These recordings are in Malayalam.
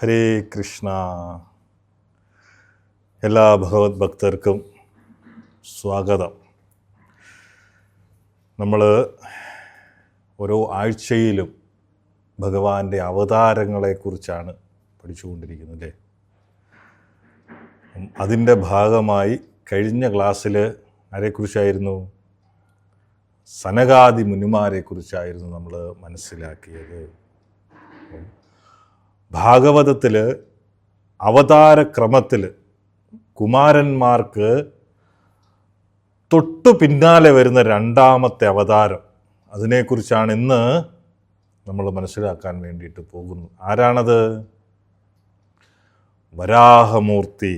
ഹരേ കൃഷ്ണ. എല്ലാ ഭഗവത് ഭക്തർക്കും സ്വാഗതം. നമ്മൾ ഓരോ ആഴ്ചയിലും ഭഗവാന്റെ അവതാരങ്ങളെക്കുറിച്ചാണ് പഠിച്ചുകൊണ്ടിരിക്കുന്നത്. അതിൻ്റെ ഭാഗമായി കഴിഞ്ഞ ക്ലാസ്സിൽ ആരെക്കുറിച്ചായിരുന്നു? സനകാദി മുനിമാരെക്കുറിച്ചായിരുന്നു നമ്മൾ മനസ്സിലാക്കിയത്. ഭാഗവതത്തിൽ അവതാരക്രമത്തിൽ കുമാരന്മാർക്ക് തൊട്ടു പിന്നാലെ വരുന്ന രണ്ടാമത്തെ അവതാരം, അതിനെക്കുറിച്ചാണ് ഇന്ന് നമ്മൾ മനസ്സിലാക്കാൻ വേണ്ടിയിട്ട് പോകുന്നു. ആരാണത്? വരാഹമൂർത്തി.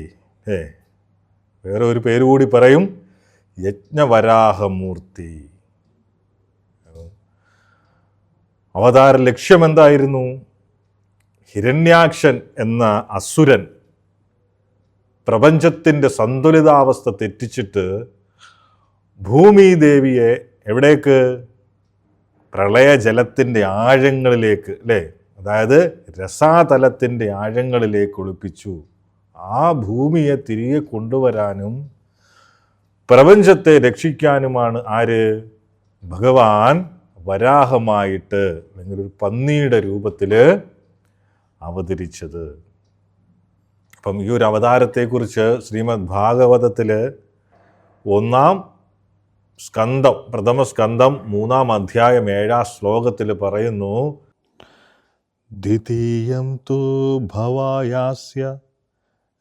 വേറെ ഒരു പേര് കൂടി പറയും, യജ്ഞവരാഹമൂർത്തി. അവതാര ലക്ഷ്യം എന്തായിരുന്നു? ഹിരണ്യാക്ഷൻ എന്ന അസുരൻ പ്രപഞ്ചത്തിൻ്റെ സന്തുലിതാവസ്ഥ തെറ്റിച്ചിട്ട് ഭൂമിദേവിയെ എവിടേക്ക്? പ്രളയജലത്തിൻ്റെ ആഴങ്ങളിലേക്ക്, അല്ലേ? അതായത് രസാതലത്തിൻ്റെ ആഴങ്ങളിലേക്ക് ഒളിപ്പിച്ചു. ആ ഭൂമിയെ തിരികെ കൊണ്ടുവരാനും പ്രപഞ്ചത്തെ രക്ഷിക്കാനുമാണ് ആര്? ഭഗവാൻ വരാഹമായിട്ട് അല്ലെങ്കിൽ ഒരു പന്നിയുടെ രൂപത്തിൽ അവതരിച്ചത്. അപ്പം ഈ ഒരു അവതാരത്തെക്കുറിച്ച് ശ്രീമദ് ഭാഗവതത്തിൽ 1-ാം സ്കന്ധം, പ്രഥമ സ്കന്ധം 3-ാം അധ്യായം 7-ാം ശ്ലോകത്തിൽ പറയുന്നു, ദ്വിതീയം തു ഭവായാസ്യ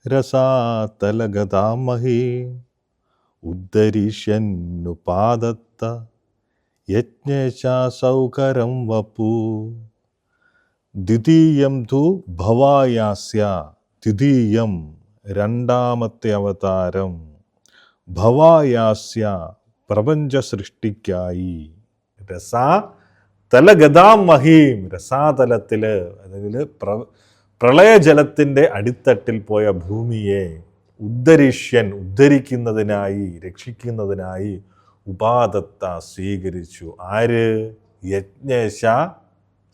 രസാതലഗതാമഹി ഉദ്ധരിഷ്യന്നുപാദത്ത യജ്ഞേശ സൗകരം വപു. ദ്വിതീയം തു ഭവായാസ്യ, ദ്വിതീയം രണ്ടാമത്തെ അവതാരം, ഭവായാസ്യ പ്രപഞ്ച സൃഷ്ടിക്കായി, രസാതലഗതാം മഹീം, രസാതലത്തിൽ അല്ലെങ്കിൽ പ്രളയജലത്തിൻ്റെ അടിത്തട്ടിൽ പോയ ഭൂമിയെ ഉദ്ധരിഷ്യൻ, ഉദ്ധരിക്കുന്നതിനായി, രക്ഷിക്കുന്നതിനായി ഉപാദത്ത സ്വീകരിച്ചു. ആര്? യജ്ഞേശ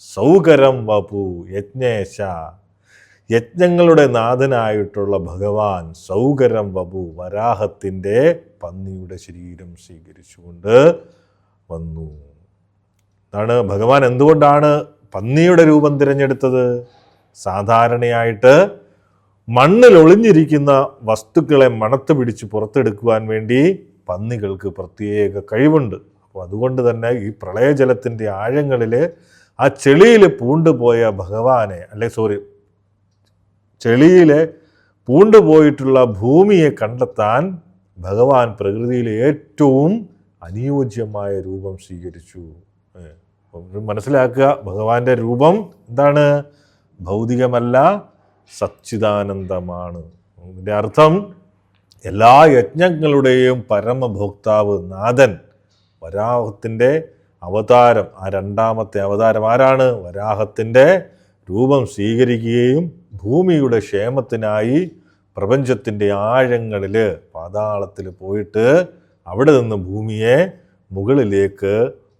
സൗകരം വപു. യജ്ഞേശ, യജ്ഞങ്ങളുടെ നാഥനായിട്ടുള്ള ഭഗവാൻ സൗകരം വപു, വരാഹത്തിൻ്റെ പന്നിയുടെ ശരീരം സ്വീകരിച്ചുകൊണ്ട് വന്നു. അതാണ് ഭഗവാൻ എന്തുകൊണ്ടാണ് പന്നിയുടെ രൂപം തിരഞ്ഞെടുത്തത്? സാധാരണയായിട്ട് മണ്ണിൽ ഒളിഞ്ഞിരിക്കുന്ന വസ്തുക്കളെ മണത്ത് പിടിച്ച് പുറത്തെടുക്കുവാൻ വേണ്ടി പന്നികൾക്ക് പ്രത്യേക കഴിവുണ്ട്. അപ്പോൾ അതുകൊണ്ട് തന്നെ ഈ പ്രളയജലത്തിൻ്റെ ആഴങ്ങളിൽ ആ ചെളിയിൽ പൂണ്ടുപോയ ഭഗവാനെ, ചെളിയിൽ പൂണ്ടുപോയിട്ടുള്ള ഭൂമിയെ കണ്ടെത്താൻ ഭഗവാൻ പ്രകൃതിയിലെ ഏറ്റവും അനുയോജ്യമായ രൂപം സ്വീകരിച്ചു. മനസ്സിലാക്കുക, ഭഗവാന്റെ രൂപം എന്താണ്? ഭൗതികമല്ല, സച്ചിദാനന്ദമാണ്. ഇതിൻ്റെ അർത്ഥം എല്ലാ യജ്ഞങ്ങളുടെയും പരമഭോക്താവ്, നാഥൻ, വരാഹത്തിൻ്റെ അവതാരം, ആ രണ്ടാമത്തെ അവതാരം ആരാണ്? വരാഹത്തിൻ്റെ രൂപം സ്വീകരിക്കുകയും ഭൂമിയുടെ ക്ഷേമത്തിനായി പ്രപഞ്ചത്തിൻ്റെ ആഴങ്ങളിൽ, പാതാളത്തിൽ പോയിട്ട് അവിടെ നിന്ന് ഭൂമിയെ മുകളിലേക്ക്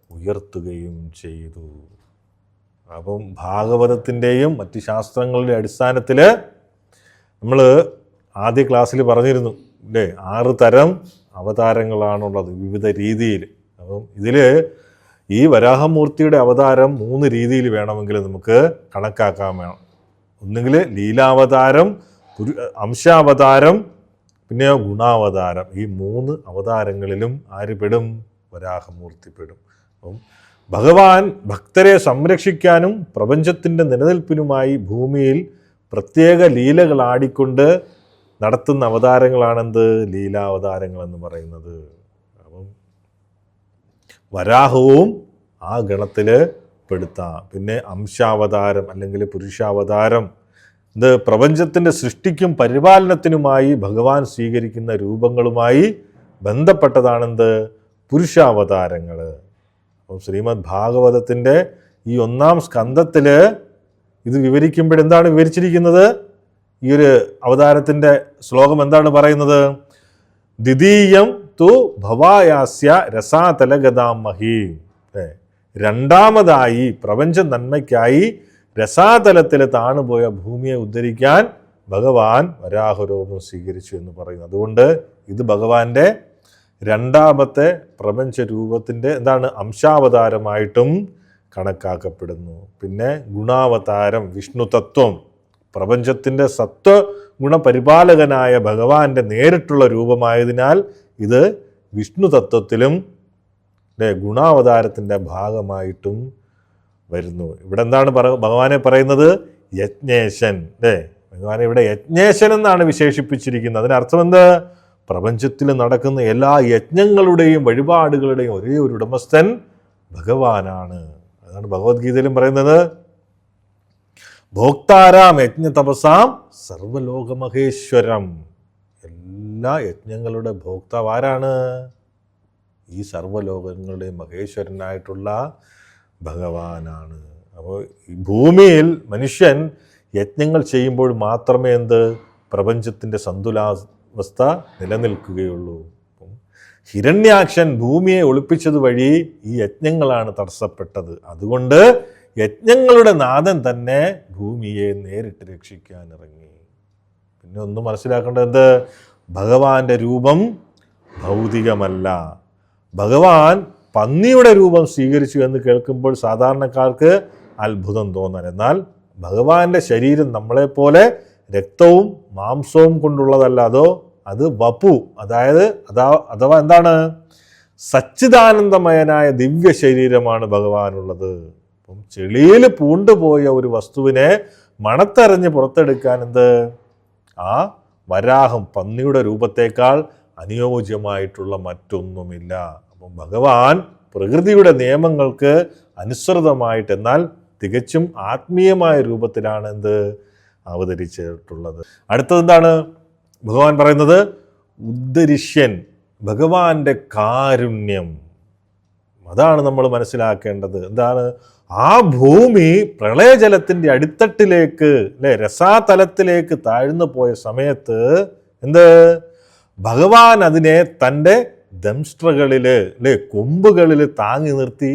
ഉയർത്തുകയും ചെയ്തു. അപ്പം ഭാഗവതത്തിൻ്റെയും മറ്റ് ശാസ്ത്രങ്ങളുടെ അടിസ്ഥാനത്തിൽ നമ്മൾ ആദ്യ ക്ലാസ്സിൽ പറഞ്ഞിരുന്നു, അല്ലേ? 6 തരം അവതാരങ്ങളാണുള്ളത്, വിവിധ രീതിയിൽ. അപ്പം ഇതിൽ ഈ വരാഹമൂർത്തിയുടെ അവതാരം 3 രീതിയിൽ വേണമെങ്കിൽ നമുക്ക് കണക്കാക്കാൻ വേണം. ഒന്നുകിൽ ലീലാവതാരം, അംശാവതാരം, പിന്നെ ഗുണാവതാരം. ഈ 3 അവതാരങ്ങളിലും ആര് പെടും? വരാഹമൂർത്തി പെടും. അപ്പം ഭഗവാൻ ഭക്തരെ സംരക്ഷിക്കാനും പ്രപഞ്ചത്തിൻ്റെ നിലനിൽപ്പിനുമായി ഭൂമിയിൽ പ്രത്യേക ലീലകൾ ആടിക്കൊണ്ട് നടത്തുന്ന അവതാരങ്ങളാണെന്ത്? ലീലാവതാരങ്ങളെന്ന് പറയുന്നത്. അപ്പം വരാഹവും ആ ഗണത്തിൽ പെടുത്താം. പിന്നെ അംശാവതാരം അല്ലെങ്കിൽ പുരുഷാവതാരം, ഇത് പ്രപഞ്ചത്തിൻ്റെ സൃഷ്ടിക്കും പരിപാലനത്തിനുമായി ഭഗവാൻ സ്വീകരിക്കുന്ന രൂപങ്ങളുമായി ബന്ധപ്പെട്ടതാണെന്ത്? പുരുഷാവതാരങ്ങൾ. അപ്പം ശ്രീമദ് ഭാഗവതത്തിൻ്റെ ഈ 1-ാം സ്കന്ധത്തിൽ ഇത് വിവരിക്കുമ്പോഴെന്താണ് വിവരിച്ചിരിക്കുന്നത്? ഈ ഒരു അവതാരത്തിൻ്റെ ശ്ലോകം എന്താണ് പറയുന്നത്? ദ്വിതീയം തു ഭവായാസ്യ രസാതലഗതാം മഹീം. രണ്ടാമതായി പ്രപഞ്ച നന്മയ്ക്കായി രസാതലത്തിൽ താണുപോയ ഭൂമിയെ ഉദ്ധരിക്കാൻ ഭഗവാൻ വരാഹരൂപം സ്വീകരിച്ചു എന്ന് പറയുന്നു. അതുകൊണ്ട് ഇത് ഭഗവാന്റെ രണ്ടാമത്തെ പ്രപഞ്ച രൂപത്തിൻ്റെ അംശാവതാരമായിട്ടും കണക്കാക്കപ്പെടുന്നു. പിന്നെ ഗുണാവതാരം, വിഷ്ണു തത്വം, പ്രപഞ്ചത്തിൻ്റെ സത്വഗുണപരിപാലകനായ ഭഗവാന്റെ നേരിട്ടുള്ള രൂപമായതിനാൽ ഇത് വിഷ്ണു തത്വത്തിലും ഗുണാവതാരത്തിൻ്റെ ഭാഗമായിട്ടും വരുന്നു. ഇവിടെ എന്താണ് ഭഗവാനെ പറയുന്നത്? യജ്ഞേശൻ. ഭഗവാനെ ഇവിടെ യജ്ഞേശൻ എന്നാണ് വിശേഷിപ്പിച്ചിരിക്കുന്നത്. അതിനർത്ഥം എന്ത്? പ്രപഞ്ചത്തിൽ നടക്കുന്ന എല്ലാ യജ്ഞങ്ങളുടെയും വഴിപാടുകളുടെയും ഒരേ ഒരു ഉടമസ്ഥൻ ഭഗവാനാണ്. അതാണ് ഭഗവത്ഗീതയിലും പറയുന്നത്, ഭോക്താരാം യജ്ഞ തപസാം സർവലോകമഹേശ്വരം. എല്ലാ യജ്ഞങ്ങളുടെ ഭോക്താവ് ആരാണ്? ഈ സർവലോകങ്ങളുടെയും മഹേശ്വരനായിട്ടുള്ള ഭഗവാനാണ്. അപ്പോൾ ഈ ഭൂമിയിൽ മനുഷ്യൻ യജ്ഞങ്ങൾ ചെയ്യുമ്പോൾ മാത്രമേ പ്രപഞ്ചത്തിൻ്റെ സന്തുലാവസ്ഥ നിലനിൽക്കുകയുള്ളൂ. ഹിരണ്യാക്ഷൻ ഭൂമിയെ ഒളിപ്പിച്ചത് വഴി ഈ യജ്ഞങ്ങളാണ് തടസ്സപ്പെട്ടത്. അതുകൊണ്ട് യജ്ഞങ്ങളുടെ നാഥൻ തന്നെ ഭൂമിയെ നേരിട്ട് രക്ഷിക്കാൻ ഇറങ്ങി. പിന്നെ ഒന്ന് മനസ്സിലാക്കേണ്ടത്, ഭഗവാന്റെ രൂപം ഭൗതികമല്ല. ഭഗവാൻ പന്നിയുടെ രൂപം സ്വീകരിച്ചു എന്ന് കേൾക്കുമ്പോൾ സാധാരണക്കാർക്ക് അത്ഭുതം തോന്നാൻ, എന്നാൽ ഭഗവാന്റെ ശരീരം നമ്മളെപ്പോലെ രക്തവും മാംസവും കൊണ്ടുള്ളതല്ല. അത് വപു, അഥവാ സച്ചിദാനന്ദമയനായ ദിവ്യ ശരീരമാണ് ഭഗവാനുള്ളത്. അപ്പം ചെളിയിൽ പൂണ്ടുപോയ ഒരു വസ്തുവിനെ മണത്തെറിഞ്ഞ് പുറത്തെടുക്കാൻ ആ വരാഹം, പന്നിയുടെ രൂപത്തേക്കാൾ അനുയോജ്യമായിട്ടുള്ള മറ്റൊന്നുമില്ല. അപ്പം ഭഗവാൻ പ്രകൃതിയുടെ നിയമങ്ങൾക്ക് അനുസൃതമായിട്ട്, എന്നാൽ തികച്ചും ആത്മീയമായ രൂപത്തിലാണ് അവതരിച്ചിട്ടുള്ളത്. അടുത്തത് ഭഗവാൻ പറയുന്നത്? ഉദ്ധരിഷ്യൻ, ഭഗവാന്റെ കാരുണ്യം. അതാണ് നമ്മൾ മനസ്സിലാക്കേണ്ടത്. ആ ഭൂമി പ്രളയജലത്തിൻ്റെ അടിത്തട്ടിലേക്ക്, രസാതലത്തിലേക്ക് താഴ്ന്നു പോയ സമയത്ത് ഭഗവാൻ അതിനെ തൻ്റെ ദംഷ്ട്രകളിൽ, കൊമ്പുകളിൽ താങ്ങി നിർത്തി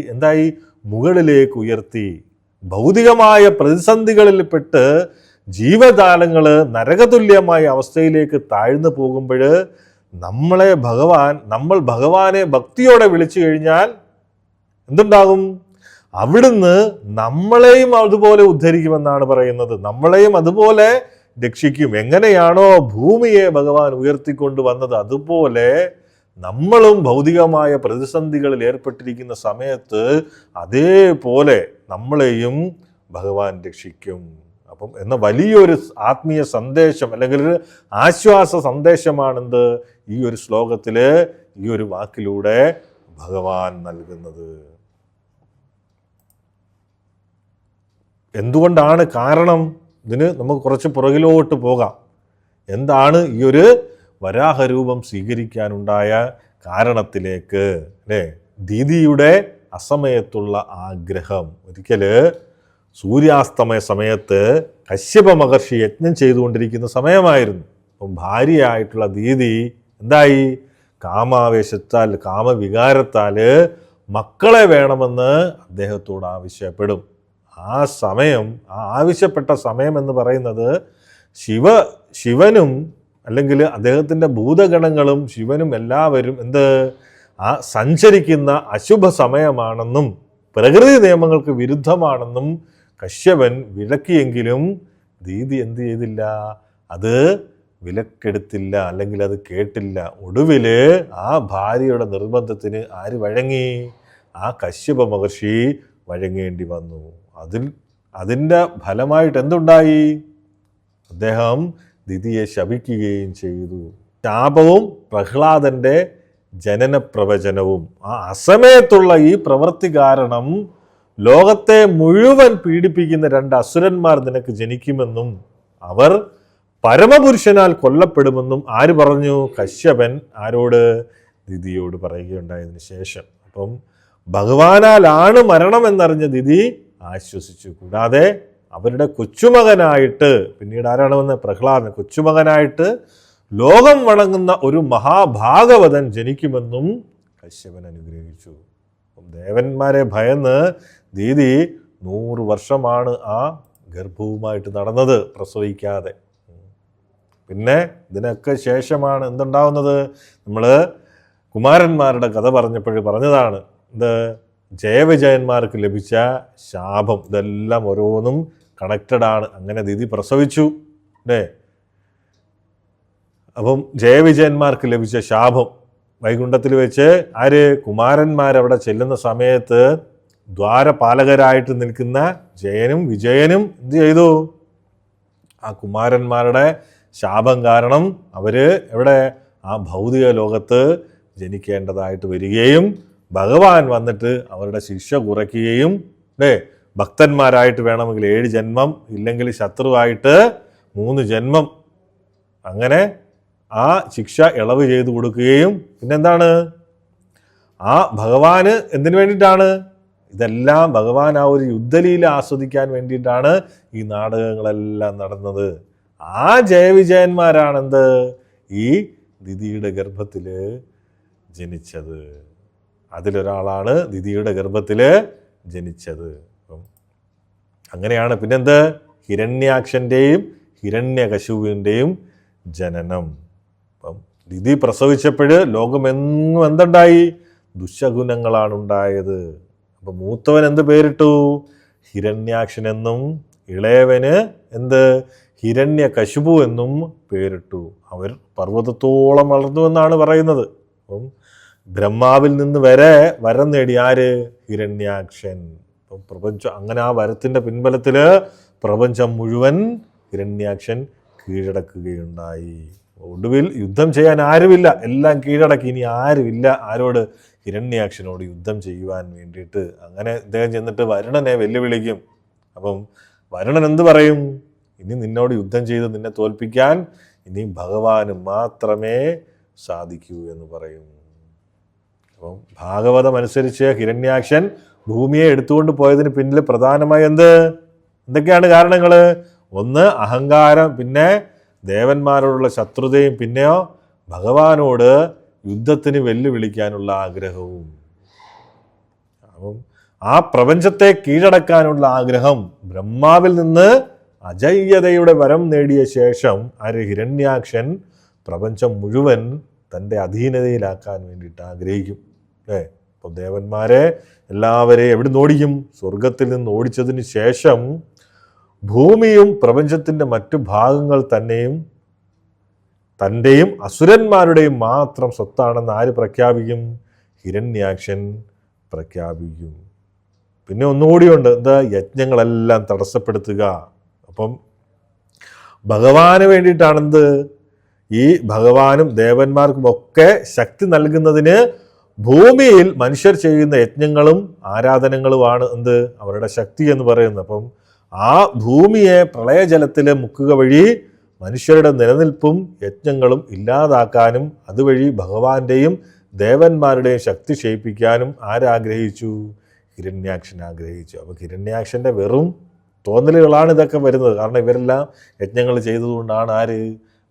മുകളിലേക്ക് ഉയർത്തി. ഭൗതികമായ പ്രതിസന്ധികളിൽപ്പെട്ട് ജീവജാലങ്ങൾ നരകതുല്യമായ അവസ്ഥയിലേക്ക് താഴ്ന്നു പോകുമ്പോൾ നമ്മൾ ഭഗവാനെ ഭക്തിയോടെ വിളിച്ചു കഴിഞ്ഞാൽ എന്തുണ്ടാകും? അവിടുന്ന് നമ്മളെയും അതുപോലെ ഉദ്ധരിക്കുമെന്നാണ് പറയുന്നത്. നമ്മളെയും അതുപോലെ രക്ഷിക്കും. എങ്ങനെയാണോ ഭൂമിയെ ഭഗവാൻ ഉയർത്തിക്കൊണ്ട് വന്നത്, അതുപോലെ നമ്മളും ഭൗതികമായ പ്രതിസന്ധികളിൽ ഏർപ്പെട്ടിരിക്കുന്ന സമയത്ത് അതേപോലെ നമ്മളെയും ഭഗവാൻ രക്ഷിക്കും. അപ്പം എന്ന വലിയൊരു ആത്മീയ സന്ദേശം, അല്ലെങ്കിൽ ഒരു ആശ്വാസ സന്ദേശമാണെന്ത് ഈ ഒരു ശ്ലോകത്തില്, ഈ ഒരു വാക്കിലൂടെ ഭഗവാൻ നൽകുന്നത്. എന്തുകൊണ്ടാണ് കാരണം? ഇതിന് നമുക്ക് കുറച്ച് പുറകിലോട്ട് പോകാം. എന്താണ് ഈ ഒരു വരാഹരൂപം സ്വീകരിക്കാനുണ്ടായ കാരണത്തിലേക്ക്? ദീദിയുടെ അസമയത്തുള്ള ആഗ്രഹം. ഒരിക്കല് സൂര്യാസ്തമയ സമയത്ത് കശ്യപ മഹർഷി യജ്ഞം ചെയ്തുകൊണ്ടിരിക്കുന്ന സമയമായിരുന്നു. അപ്പം ഭാര്യയായിട്ടുള്ള ദീദി കാമാവേശത്താൽ, കാമവികാരത്താൽ മക്കളെ വേണമെന്ന് അദ്ദേഹത്തോട് ആവശ്യപ്പെടും. ആ സമയം, ആ ആവശ്യപ്പെട്ട സമയം എന്ന് പറയുന്നത് ശിവനും അല്ലെങ്കിൽ അദ്ദേഹത്തിൻ്റെ ഭൂതഗണങ്ങളും ശിവനും എല്ലാവരും സഞ്ചരിക്കുന്ന അശുഭ സമയമാണെന്നും പ്രകൃതി നിയമങ്ങൾക്ക് വിരുദ്ധമാണെന്നും കശ്യപൻ വിലക്കിയെങ്കിലും ദീദി എന്ത് ചെയ്തില്ല? അത് വിലക്കെടുത്തില്ല, അല്ലെങ്കിൽ അത് കേട്ടില്ല. ഒടുവിൽ ആ ഭാര്യയുടെ നിർബന്ധത്തിന് ആര് വഴങ്ങി? ആ കശ്യപ മഹർഷി വഴങ്ങേണ്ടി വന്നു. അതിൻ്റെ ഫലമായിട്ട് എന്തുണ്ടായി? അദ്ദേഹം ദിതിയെ ശപിക്കുകയും ചെയ്തു. ശാപവും പ്രഹ്ലാദന്റെ ജനന പ്രവചനവും. ആ അസമയത്തുള്ള ഈ പ്രവൃത്തി കാരണം ലോകത്തെ മുഴുവൻ പീഡിപ്പിക്കുന്ന 2 അസുരന്മാർ നിനക്ക് ജനിക്കുമെന്നും അവർ പരമപുരുഷനാൽ കൊല്ലപ്പെടുമെന്നും ആര് പറഞ്ഞു? കശ്യപൻ ആരോട്? ദിതിയോട് പറയുകയുണ്ടായതിനു ശേഷം. അപ്പം ഭഗവാനാലാണ് മരണം എന്നറിഞ്ഞ ദിതി ആശ്വസിച്ചു. കൂടാതെ അവരുടെ കൊച്ചുമകനായിട്ട്, പിന്നീട് ആരാണ് വന്ന്? പ്രഹ്ലാദൻ. കൊച്ചുമകനായിട്ട് ലോകം വണങ്ങുന്ന ഒരു മഹാഭാഗവതൻ ജനിക്കുമെന്നും കശ്യപൻ അനുഗ്രഹിച്ചു. ദേവന്മാരെ ഭയന്ന് ദീദി 100 വർഷമാണ് ആ ഗർഭവുമായിട്ട് നടന്നത്, പ്രസവിക്കാതെ. പിന്നെ ഇതിനൊക്കെ ശേഷമാണ് എന്തുണ്ടാവുന്നത്? നമ്മൾ കുമാരന്മാരുടെ കഥ പറഞ്ഞതാണ് എന്ത് ജയവിജയന്മാർക്ക് ലഭിച്ച ശാപം. ഇതെല്ലാം ഓരോന്നും കണക്റ്റഡ് ആണ്. അങ്ങനെ ദിതി പ്രസവിച്ചു അല്ലേ. അപ്പം ജയവിജയന്മാർക്ക് ലഭിച്ച ശാപം വൈകുണ്ഠത്തിൽ വെച്ച് കുമാരന്മാരവിടെ ചെല്ലുന്ന സമയത്ത് ദ്വാരപാലകരായിട്ട് നിൽക്കുന്ന ജയനും വിജയനും എന്ത് ചെയ്തു? ആ കുമാരന്മാരുടെ ശാപം കാരണം അവര് എവിടെ? ആ ഭൗതിക ലോകത്ത് ജനിക്കേണ്ടതായിട്ട് വരികയും ഭഗവാൻ വന്നിട്ട് അവരുടെ ശിക്ഷ കുറയ്ക്കുകയും ഭക്തന്മാരായിട്ട് വേണമെങ്കിൽ 7 ജന്മം, ഇല്ലെങ്കിൽ ശത്രുവായിട്ട് 3 ജന്മം, അങ്ങനെ ആ ശിക്ഷ ഇളവ് ചെയ്തു കൊടുക്കുകയും പിന്നെന്താണ്? ആ ഭഗവാന് എന്തിനു വേണ്ടിയിട്ടാണ്? ഇതെല്ലാം ഭഗവാൻ ആ ഒരു യുദ്ധലീല ആസ്വദിക്കാൻ വേണ്ടിയിട്ടാണ് ഈ നാടകങ്ങളെല്ലാം നടന്നത്. ആ ജയവിജയന്മാരാണെന്ത്? ഈ ദിതിയുടെ ഗർഭത്തിൽ ജനിച്ചത്. അതിലൊരാളാണ് ദിതിയുടെ ഗർഭത്തിൽ ജനിച്ചത്. അങ്ങനെയാണ് പിന്നെന്ത്? ഹിരണ്യാക്ഷൻ്റെയും ഹിരണ്യകശുവിൻ്റെയും ജനനം. അപ്പം ദിതി പ്രസവിച്ചപ്പോൾ ലോകമെങ്ങും എന്തുണ്ടായി? ദുശകുനങ്ങളാണ് ഉണ്ടായത്. അപ്പം മൂത്തവൻ എന്ത് പേരിട്ടു? ഹിരണ്യാക്ഷനെന്നും ഇളയവന് എന്ത്? ഹിരണ്യകശുപു എന്നും പേരിട്ടു. അവർ പർവ്വതത്തോളം വളർന്നു എന്നാണ് പറയുന്നത്. അപ്പം ബ്രഹ്മാവിൽ നിന്ന് വരെ വരം നേടി ഹിരണ്യാക്ഷൻ. അപ്പം പ്രപഞ്ചം അങ്ങനെ ആ വരത്തിൻ്റെ പിൻബലത്തിൽ പ്രപഞ്ചം മുഴുവൻ ഹിരണ്യാക്ഷൻ കീഴടക്കുകയുണ്ടായി. ഒടുവിൽ യുദ്ധം ചെയ്യാൻ ആരുമില്ല, എല്ലാം കീഴടക്കി. ഇനി ആരുമില്ല ആരോട്? ഹിരണ്യാക്ഷനോട് യുദ്ധം ചെയ്യുവാൻ വേണ്ടിയിട്ട്. അങ്ങനെ ഇദ്ദേഹം ചെന്നിട്ട് വരുണനെ വെല്ലുവിളിക്കും. അപ്പം വരുണൻ എന്ത് പറയും? ഇനി നിന്നോട് യുദ്ധം ചെയ്ത് നിന്നെ തോൽപ്പിക്കാൻ ഇനി ഭഗവാന് മാത്രമേ സാധിക്കൂ എന്ന് പറയും. അപ്പം ഭാഗവതം അനുസരിച്ച് ഹിരണ്യാക്ഷൻ ഭൂമിയെ എടുത്തുകൊണ്ട് പോയതിന് പിന്നിൽ പ്രധാനമായി എന്തൊക്കെയാണ് കാരണങ്ങൾ? ഒന്ന് അഹങ്കാരം, പിന്നെ ദേവന്മാരോടുള്ള ശത്രുതയും, പിന്നെയോ ഭഗവാനോട് യുദ്ധത്തിന് വെല്ലുവിളിക്കാനുള്ള ആഗ്രഹവും. അപ്പം ആ പ്രപഞ്ചത്തെ കീഴടക്കാനുള്ള ആഗ്രഹം ബ്രഹ്മാവിൽ നിന്ന് അജയ്യതയുടെ വരം നേടിയ ശേഷം ഹിരണ്യാക്ഷൻ പ്രപഞ്ചം മുഴുവൻ തൻ്റെ അധീനതയിലാക്കാൻ വേണ്ടിയിട്ട് ആഗ്രഹിക്കും. അപ്പോൾ ദേവന്മാരെ എല്ലാവരെയും എവിടെ നിന്ന് ഓടിക്കും? സ്വർഗത്തിൽ നിന്ന് ഓടിച്ചതിന് ശേഷം ഭൂമിയും പ്രപഞ്ചത്തിൻ്റെ മറ്റു ഭാഗങ്ങൾ തൻ്റെയും അസുരന്മാരുടെയും മാത്രം സ്വത്താണെന്ന് ആര് പ്രഖ്യാപിക്കും? ഹിരണ്യാക്ഷൻ പ്രഖ്യാപിക്കും. പിന്നെ ഒന്നുകൂടിയുണ്ട്, യജ്ഞങ്ങളെല്ലാം തടസ്സപ്പെടുത്തുക. അപ്പം ഭഗവാന് വേണ്ടിയിട്ടാണെന്ത്? ഈ ഭഗവാനും ദേവന്മാർക്കും ഒക്കെ ശക്തി നൽകുന്നതിന് ഭൂമിയിൽ മനുഷ്യർ ചെയ്യുന്ന യജ്ഞങ്ങളും ആരാധനകളുമാണ് അവരുടെ ശക്തി എന്ന് പറയുന്നത്. അപ്പം ആ ഭൂമിയെ പ്രളയജലത്തിൽ മുക്കുക വഴി മനുഷ്യരുടെ നിലനിൽപ്പും യജ്ഞങ്ങളും ഇല്ലാതാക്കാനും അതുവഴി ഭഗവാന്റെയും ദേവന്മാരുടെയും ശക്തി ക്ഷയിപ്പിക്കാനും ആരാഗ്രഹിച്ചു? ഹിരണ്യാക്ഷൻ ആഗ്രഹിച്ചു. അപ്പോൾ ഹിരണ്യാക്ഷൻ്റെ വെറും തോന്നലുകളാണ് ഇതൊക്കെ വരുന്നത്. കാരണം ഇവരെല്ലാം യജ്ഞങ്ങൾ ചെയ്തതുകൊണ്ടാണ്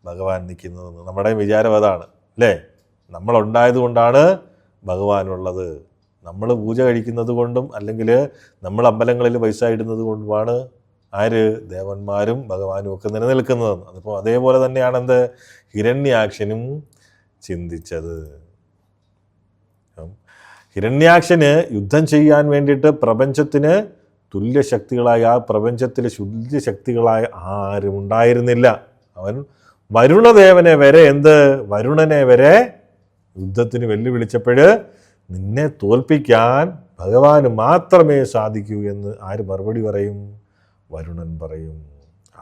ഭഗവാൻ നിൽക്കുന്നതെന്ന് നമ്മുടെ വിചാരം അതാണ് അല്ലേ. നമ്മളുണ്ടായത് കൊണ്ടാണ് ഭഗവാനുള്ളത്. നമ്മൾ പൂജ കഴിക്കുന്നത് കൊണ്ടും അല്ലെങ്കിൽ നമ്മൾ അമ്പലങ്ങളിൽ പൈസ ഇടുന്നത് കൊണ്ടുമാണ് ദേവന്മാരും ഭഗവാനും ഒക്കെ നിലനിൽക്കുന്നതെന്ന്. അതിപ്പോൾ അതേപോലെ തന്നെയാണ് ഹിരണ്യാക്ഷനും ചിന്തിച്ചത്. ഹിരണ്യാക്ഷന് യുദ്ധം ചെയ്യാൻ വേണ്ടിയിട്ട് പ്രപഞ്ചത്തിന് തുല്യശക്തികളായ ആ പ്രപഞ്ചത്തിൽ ശുദ്ധശക്തികളായ ആരും ഉണ്ടായിരുന്നില്ല. അവൻ വരുണദേവനെ വരെ വരുണനെ വരെ യുദ്ധത്തിന് വെല്ലുവിളിച്ചപ്പോൾ നിന്നെ തോൽപ്പിക്കാൻ ഭഗവാന് മാത്രമേ സാധിക്കൂ എന്ന് മറുപടി പറയും? വരുണൻ പറയും.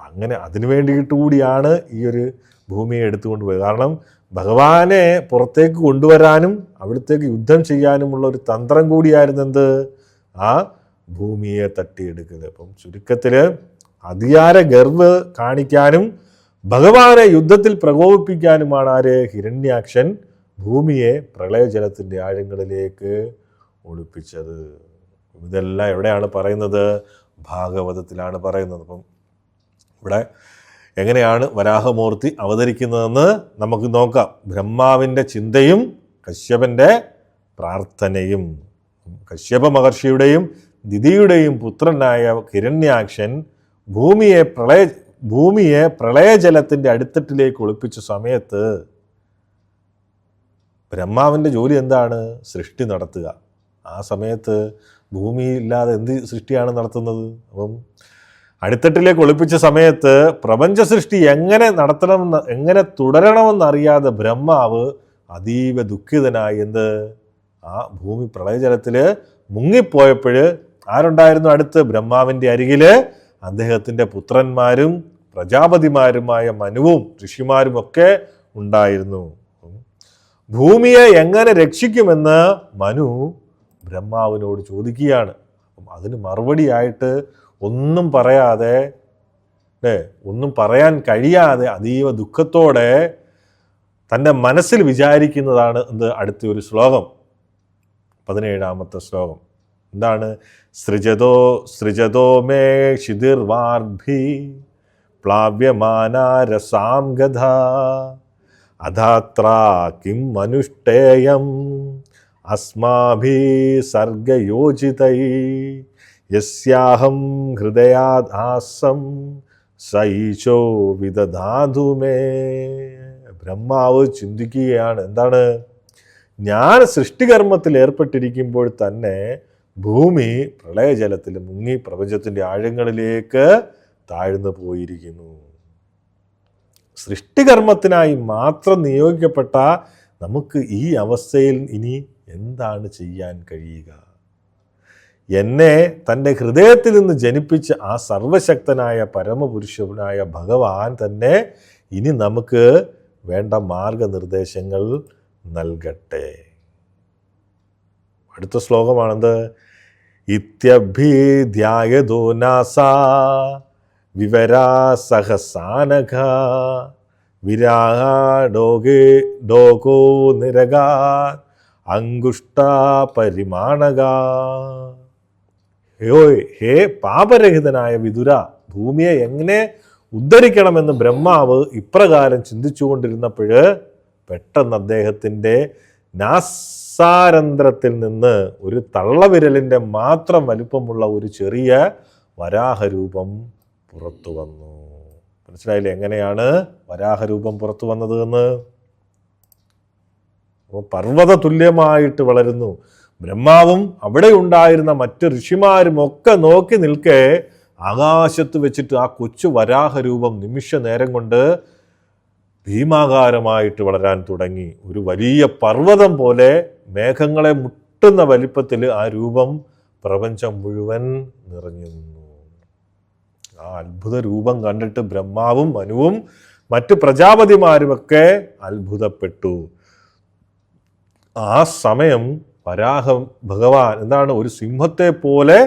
അങ്ങനെ അതിനു വേണ്ടിയിട്ട് കൂടിയാണ് ഈ ഒരു ഭൂമിയെ എടുത്തുകൊണ്ട് പോയത്. കാരണം ഭഗവാനെ പുറത്തേക്ക് കൊണ്ടുവരാനും അവിടത്തേക്ക് യുദ്ധം ചെയ്യാനുമുള്ള ഒരു തന്ത്രം കൂടിയായിരുന്നു ആ ഭൂമിയെ തട്ടിയെടുക്കുക. അപ്പം ചുരുക്കത്തിൽ അധികാര ഗർവ് കാണിക്കാനും ഭഗവാനെ യുദ്ധത്തിൽ പ്രകോപിപ്പിക്കാനുമാണ് ഹിരണ്യാക്ഷൻ ഭൂമിയെ പ്രളയജലത്തിൻ്റെ ആഴങ്ങളിലേക്ക് ഒളിപ്പിച്ചത്. ഇതെല്ലാം എവിടെയാണ് പറയുന്നത്? ഭാഗവതത്തിലാണ് പറയുന്നത്. അപ്പം ഇവിടെ എങ്ങനെയാണ് വരാഹമൂർത്തി അവതരിക്കുന്നതെന്ന് നമുക്ക് നോക്കാം. ബ്രഹ്മാവിൻ്റെ ചിന്തയും കശ്യപൻ്റെ പ്രാർത്ഥനയും. കശ്യപ മഹർഷിയുടെയും ദിതിയുടെയും പുത്രനായ ഹിരണ്യാക്ഷൻ ഭൂമിയെ പ്രളയജലത്തിൻ്റെ അടിത്തട്ടിലേക്ക് ഒളിപ്പിച്ച സമയത്ത് ബ്രഹ്മാവിൻ്റെ ജോലി എന്താണ്? സൃഷ്ടി നടത്തുക. ആ സമയത്ത് ഭൂമി ഇല്ലാതെ എന്ത് സൃഷ്ടിയാണ് നടത്തുന്നത്? അപ്പം അടിത്തട്ടിലേക്ക് ഒളിപ്പിച്ച സമയത്ത് പ്രപഞ്ച സൃഷ്ടി എങ്ങനെ തുടരണമെന്നറിയാതെ ബ്രഹ്മാവ് അതീവ ദുഃഖിതനായി ആ ഭൂമി പ്രളയജലത്തിൽ മുങ്ങിപ്പോയപ്പോൾ ആരുണ്ടായിരുന്നു അടുത്ത്? ബ്രഹ്മാവിൻ്റെ അരികിൽ അദ്ദേഹത്തിൻ്റെ പുത്രന്മാരും പ്രജാപതിമാരുമായ മനുവും ഋഷിമാരും ഒക്കെ ഉണ്ടായിരുന്നു. ഭൂമിയെ എങ്ങനെ രക്ഷിക്കുമെന്ന് മനു ബ്രഹ്മാവിനോട് ചോദിക്കുകയാണ്. അപ്പം അതിന് മറുപടിയായിട്ട് ഒന്നും പറയാൻ കഴിയാതെ അതീവ ദുഃഖത്തോടെ തൻ്റെ മനസ്സിൽ വിചാരിക്കുന്നതാണ് അടുത്ത ഒരു ശ്ലോകം, 17ാമത്തെ ശ്ലോകം. എന്താണ്? സൃജതോ മേ ക്ഷിതിർവാർഭി പ്ലാവ്യമാനാരസാം ഗധ അധാത്ര കിം മനുഷ്ഠേയം അസ്മാഭി സർഗയോജിതൈ യസ്യാഹം ഹൃദയാദാസം സൈചോ വിദധാതു മേ. ബ്രഹ്മാവ് ചിന്തിക്കുകയാണ്. എന്താണ്? ഞാൻ സൃഷ്ടികർമ്മത്തിൽ ഏർപ്പെട്ടിരിക്കുമ്പോൾ തന്നെ ഭൂമി പ്രളയജലത്തിൽ മുങ്ങി പ്രപഞ്ചത്തിൻ്റെ ആഴങ്ങളിലേക്ക് താഴ്ന്നു പോയിരിക്കുന്നു. സൃഷ്ടികർമ്മത്തിനായി മാത്രം നിയോഗിക്കപ്പെട്ട നമുക്ക് ഈ അവസ്ഥയിൽ ഇനി എന്താണ് ചെയ്യാൻ കഴിയുക? എന്നെ തൻ്റെ ഹൃദയത്തിൽ നിന്ന് ജനിപ്പിച്ച ആ സർവശക്തനായ പരമപുരുഷനായ ഭഗവാൻ തന്നെ ഇനി നമുക്ക് വേണ്ട മാർഗനിർദ്ദേശങ്ങൾ നൽകട്ടെ. അടുത്ത ശ്ലോകമാണെന്ത്? ഇത്യഭ്യധ്യായതോ നാസാ വിവരാ സഹസാനഘ വിരാഡോകോ നിരകാ അങ്കുഷ്ട പരിമാണക. ഹേ പാപരഹിതനായ വിതുര, ഭൂമിയെ എങ്ങനെ ഉദ്ധരിക്കണമെന്ന് ബ്രഹ്മാവ് ഇപ്രകാരം ചിന്തിച്ചുകൊണ്ടിരുന്നപ്പോൾ പെട്ടെന്ന് അദ്ദേഹത്തിൻ്റെ നാസാരന്ധ്രത്തിൽ നിന്ന് ഒരു തള്ളവിരലിൻ്റെ മാത്രം വലുപ്പമുള്ള ഒരു ചെറിയ വരാഹരൂപം പുറത്തു വന്നു. മനസ്സിലായില്ലേ എങ്ങനെയാണ് വരാഹരൂപം പുറത്തു വന്നത് എന്ന്? പർവ്വത തുല്യമായിട്ട് വളരുന്നു. ബ്രഹ്മാവും അവിടെ ഉണ്ടായിരുന്ന മറ്റ് ഋഷിമാരും ഒക്കെ നോക്കി നിൽക്കെ ആകാശത്ത് വെച്ചിട്ട് ആ കൊച്ചു വരാഹരൂപം നിമിഷ നേരം കൊണ്ട് ഭീമാകാരമായിട്ട് വളരാൻ തുടങ്ങി. ഒരു വലിയ പർവ്വതം പോലെ മേഘങ്ങളെ മുട്ടുന്ന വലിപ്പത്തിൽ ആ രൂപം പ്രപഞ്ചം മുഴുവൻ നിറഞ്ഞു നിന്നു. ആ അത്ഭുത രൂപം കണ്ടിട്ട് ബ്രഹ്മാവും മനുവും മറ്റ് പ്രജാപതിമാരുമൊക്കെ അത്ഭുതപ്പെട്ടു. ആ സമയം വരാഹ ഭഗവാൻ എന്താണ്? ഒരു സിംഹത്തെ പോലെ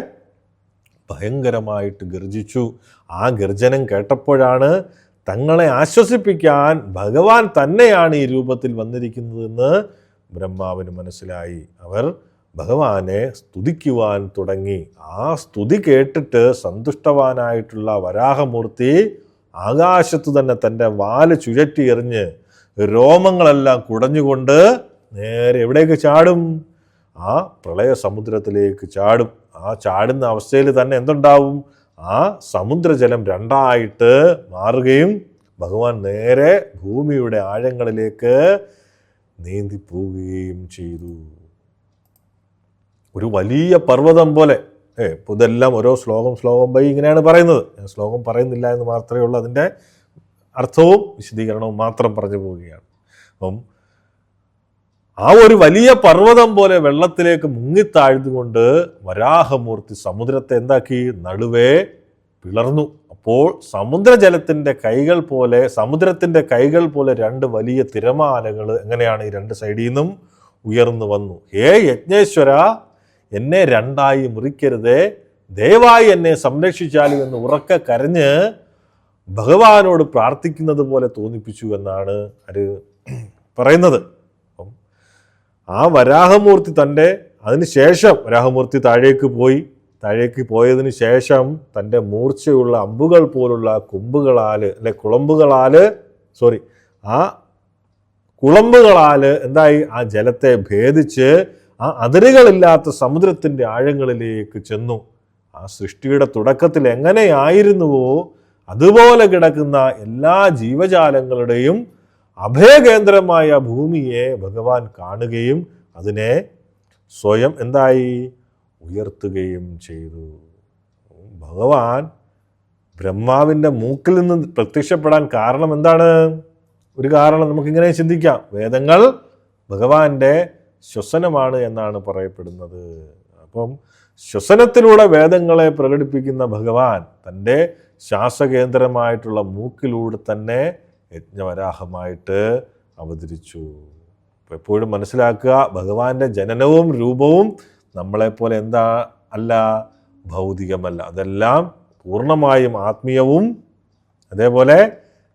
ഭയങ്കരമായിട്ട് ഗർജിച്ചു. ആ ഗർജനം കേട്ടപ്പോഴാണ് തങ്ങളെ ആശ്വസിപ്പിക്കാൻ ഭഗവാൻ തന്നെയാണ് ഈ രൂപത്തിൽ വന്നിരിക്കുന്നതെന്ന് ബ്രഹ്മാവിന് മനസ്സിലായി. അവർ ഭഗവാനെ സ്തുതിക്കുവാൻ തുടങ്ങി. ആ സ്തുതി കേട്ടിട്ട് സന്തുഷ്ടവാനായിട്ടുള്ള വരാഹമൂർത്തി ആകാശത്ത് തന്നെ തൻ്റെ വാല് ചുഴറ്റി എറിഞ്ഞ് രോമങ്ങളെല്ലാം കുടഞ്ഞുകൊണ്ട് നേരെ എവിടേക്ക് ചാടും? ആ പ്രളയ സമുദ്രത്തിലേക്ക് ചാടും. ആ ചാടുന്ന അവസ്ഥയിൽ തന്നെ എന്തുണ്ടാവും? ആ സമുദ്രജലം രണ്ടായിട്ട് മാറുകയും ഭഗവാൻ നേരെ ഭൂമിയുടെ ആഴങ്ങളിലേക്ക് നീന്തിപ്പോവുകയും ചെയ്തു. ഒരു വലിയ പർവ്വതം പോലെ. ഇപ്പോൾ ഇതെല്ലാം ഓരോ ശ്ലോകം ബൈ ഇങ്ങനെയാണ് പറയുന്നത്. ഞാൻ ശ്ലോകം പറയുന്നില്ല എന്ന് മാത്രമേ ഉള്ളൂ. അതിൻ്റെ അർത്ഥവും വിശദീകരണവും മാത്രം പറഞ്ഞു പോവുകയാണ്. അപ്പം ആ ഒരു വലിയ പർവ്വതം പോലെ വെള്ളത്തിലേക്ക് മുങ്ങിത്താഴ്ന്നുകൊണ്ട് വരാഹമൂർത്തി സമുദ്രത്തെ എന്താക്കി? നടുവേ പിളർന്നു. അപ്പോൾ സമുദ്രത്തിന്റെ കൈകൾ പോലെ രണ്ട് വലിയ തിരമാലകൾ എങ്ങനെയാണ് ഈ രണ്ട് സൈഡിൽ നിന്നും ഉയർന്നു വന്നു. ഹേ യജ്ഞേശ്വര, എന്നെ രണ്ടായി മുറിക്കരുതേ, ദയവായി എന്നെ സംരക്ഷിച്ചാലും എന്ന് ഉറക്കെ കരഞ്ഞ് ഭഗവാനോട് പ്രാർത്ഥിക്കുന്നത് പോലെ തോന്നിപ്പിച്ചു എന്നാണ് അത് പറയുന്നത്. ആ വരാഹമൂർത്തി വരാഹമൂർത്തി താഴേക്ക് പോയതിന് ശേഷം തൻ്റെ മൂർച്ചയുള്ള അമ്പുകൾ പോലുള്ള കുളമ്പുകളാൽ എന്തായി? ആ ജലത്തെ ഭേദിച്ച് ആ അതിരുകളില്ലാത്ത സമുദ്രത്തിൻ്റെ ആഴങ്ങളിലേക്ക് ചെന്നു. ആ ആ സൃഷ്ടിയുടെ തുടക്കത്തിൽ എങ്ങനെയായിരുന്നുവോ അതുപോലെ കിടക്കുന്ന എല്ലാ ജീവജാലങ്ങളുടെയും അഭയകേന്ദ്രമായ ഭൂമിയെ ഭഗവാൻ കാണുകയും അതിനെ സ്വയം എന്തായി ഉയർത്തുകയും ചെയ്തു. ഭഗവാൻ ബ്രഹ്മാവിൻ്റെ മൂക്കിൽ നിന്ന് പ്രത്യക്ഷപ്പെടാൻ കാരണം എന്താണ്? ഒരു കാരണം നമുക്കിങ്ങനെ ചിന്തിക്കാം. വേദങ്ങൾ ഭഗവാന്റെ ശ്വസനമാണ് എന്നാണ് പറയപ്പെടുന്നത്. അപ്പം ശ്വസനത്തിലൂടെ വേദങ്ങളെ പ്രകടിപ്പിക്കുന്ന ഭഗവാൻ തൻ്റെ ശ്വാസകേന്ദ്രമായിട്ടുള്ള മൂക്കിലൂടെ തന്നെ യജ്ഞവരാഹമായിട്ട് അവതരിച്ചു. അപ്പോൾ എപ്പോഴും മനസ്സിലാക്കുക, ഭഗവാന്റെ ജനനവും രൂപവും നമ്മളെപ്പോലെ എന്താ അല്ല, ഭൗതികമല്ല. അതെല്ലാം പൂർണ്ണമായും ആത്മീയവും അതേപോലെ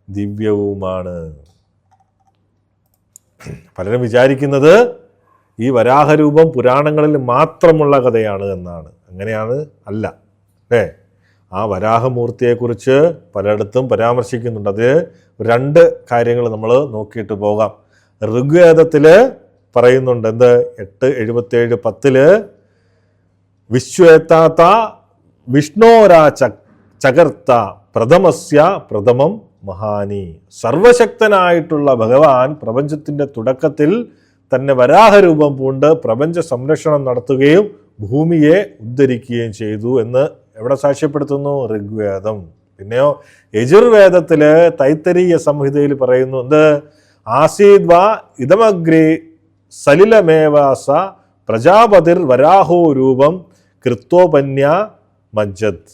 ദിവ്യവുമാണ്. പലരും വിചാരിക്കുന്നത് ഈ വരാഹരൂപം പുരാണങ്ങളിൽ മാത്രമുള്ള കഥയാണ് എന്നാണ്. അങ്ങനെയാണ് അല്ല അല്ലേ. ആ വരാഹമൂർത്തിയെക്കുറിച്ച് പലയിടത്തും പരാമർശിക്കുന്നുണ്ട്. അത് 2 കാര്യങ്ങൾ നമ്മൾ നോക്കിയിട്ട് പോകാം. ഋഗ്വേദത്തിൽ പറയുന്നുണ്ട്, എന്ത് 8:77, 10 വിശ്വേത്താത്ത വിഷ്ണോരാ ചകർത്ത പ്രഥമസ്യ പ്രഥമം മഹാനി. സർവശക്തനായിട്ടുള്ള ഭഗവാൻ പ്രപഞ്ചത്തിൻ്റെ തുടക്കത്തിൽ തന്നെ വരാഹരൂപം പൂണ്ട് പ്രപഞ്ച സംരക്ഷണം നടത്തുകയും ഭൂമിയെ ഉദ്ധരിക്കുകയും ചെയ്തു എന്ന് എവിടെ സാക്ഷ്യപ്പെടുത്തുന്നു? ഋഗ്വേദം. പിന്നെയോ യജുർവേദത്തില് തൈത്തരീയ സംഹിതയിൽ പറയുന്നു, എന്ത് ആസീദ്വാ ഇതമഗ്രേ സലിലമേവാസ പ്രജാപതിർ വരാഹോ രൂപം കൃത്തോപന്യ മജ്ജത്.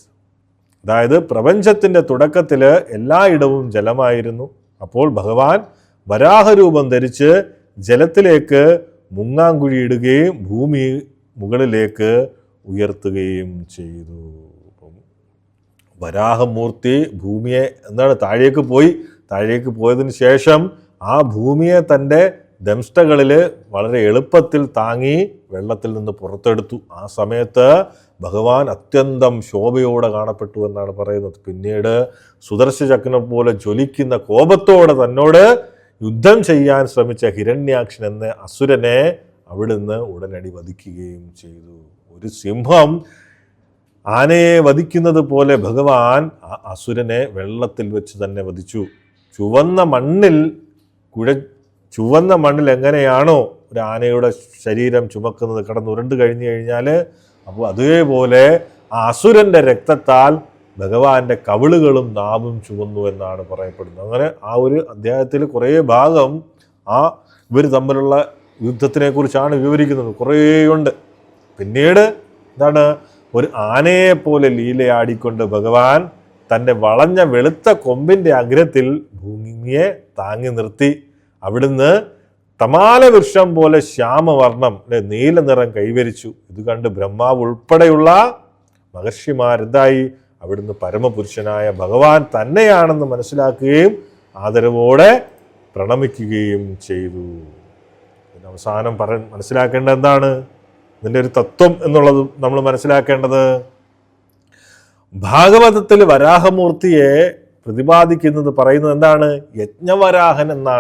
അതായത് പ്രപഞ്ചത്തിൻ്റെ തുടക്കത്തിൽ എല്ലായിടവും ജലമായിരുന്നു. അപ്പോൾ ഭഗവാൻ വരാഹരൂപം ധരിച്ച് ജലത്തിലേക്ക് മുങ്ങാങ്കുഴിയിടുകയും ഭൂമി മുകളിലേക്ക് ഉയർത്തുകയും ചെയ്തു. വരാഹമൂർത്തി ഭൂമിയെ എന്താണ് താഴേക്ക് പോയതിന് ശേഷം ആ ഭൂമിയെ തൻ്റെ ദംഷ്ടകളിൽ വളരെ എളുപ്പത്തിൽ താങ്ങി വെള്ളത്തിൽ നിന്ന് പുറത്തെടുത്തു. ആ സമയത്ത് ഭഗവാൻ അത്യന്തം ശോഭയോടെ കാണപ്പെട്ടു എന്നാണ് പറയുന്നത്. പിന്നീട് സുദർശചക്രം പോലെ ജ്വലിക്കുന്ന കോപത്തോടെ തന്നോട് യുദ്ധം ചെയ്യാൻ ശ്രമിച്ച ഹിരണ്യാക്ഷൻ എന്ന അസുരനെ അവിടുന്ന് ഉടനടി വധിക്കുകയും ചെയ്തു. ഒരു സിംഹം ആനയെ വധിക്കുന്നത് പോലെ ഭഗവാൻ ആ അസുരനെ വെള്ളത്തിൽ വെച്ച് തന്നെ വധിച്ചു. ചുവന്ന മണ്ണിൽ എങ്ങനെയാണോ ഒരു ആനയുടെ ശരീരം ചുമക്കുന്നത് കിടന്നുരുണ്ട് കഴിഞ്ഞു കഴിഞ്ഞാൽ, അപ്പോൾ അതേപോലെ ആ അസുരൻ്റെ രക്തത്താൽ ഭഗവാന്റെ കവിളുകളും നാവും ചുവന്നു എന്നാണ് പറയപ്പെടുന്നത്. അങ്ങനെ ആ ഒരു അധ്യായത്തിൽ കുറേ ഭാഗം ഇവർ തമ്മിലുള്ള യുദ്ധത്തിനെ കുറിച്ചാണ് വിവരിക്കുന്നത്. കുറേയുണ്ട്. പിന്നീട് എന്താണ്, ഒരു ആനയെ പോലെ ലീലയാടിക്കൊണ്ട് ഭഗവാൻ തൻ്റെ വളഞ്ഞ വെളുത്ത കൊമ്പിൻ്റെ അഗ്രത്തിൽ ഭൂമിയെ താങ്ങി നിർത്തി. അവിടുന്ന് തമാല വൃക്ഷം പോലെ ശ്യാമവർണം നീല നിറം കൈവരിച്ചു. ഇത് കണ്ട് ബ്രഹ്മാവ് ഉൾപ്പെടെയുള്ള മഹർഷിമാരെന്തായി, അവിടുന്ന് പരമപുരുഷനായ ഭഗവാൻ തന്നെയാണെന്ന് മനസ്സിലാക്കുകയും ആദരവോടെ പ്രണമിക്കുകയും ചെയ്തു. അവസാനം മനസ്സിലാക്കേണ്ടത് എന്താണ്? ഇതിൻ്റെ ഒരു തത്വം എന്നുള്ളത് നമ്മൾ മനസ്സിലാക്കേണ്ടത്, ഭാഗവതത്തിൽ വരാഹമൂർത്തിയെ പ്രതിപാദിക്കുന്നത് പറയുന്നത് എന്താണ്? യജ്ഞവരാഹൻ എന്നാണ്.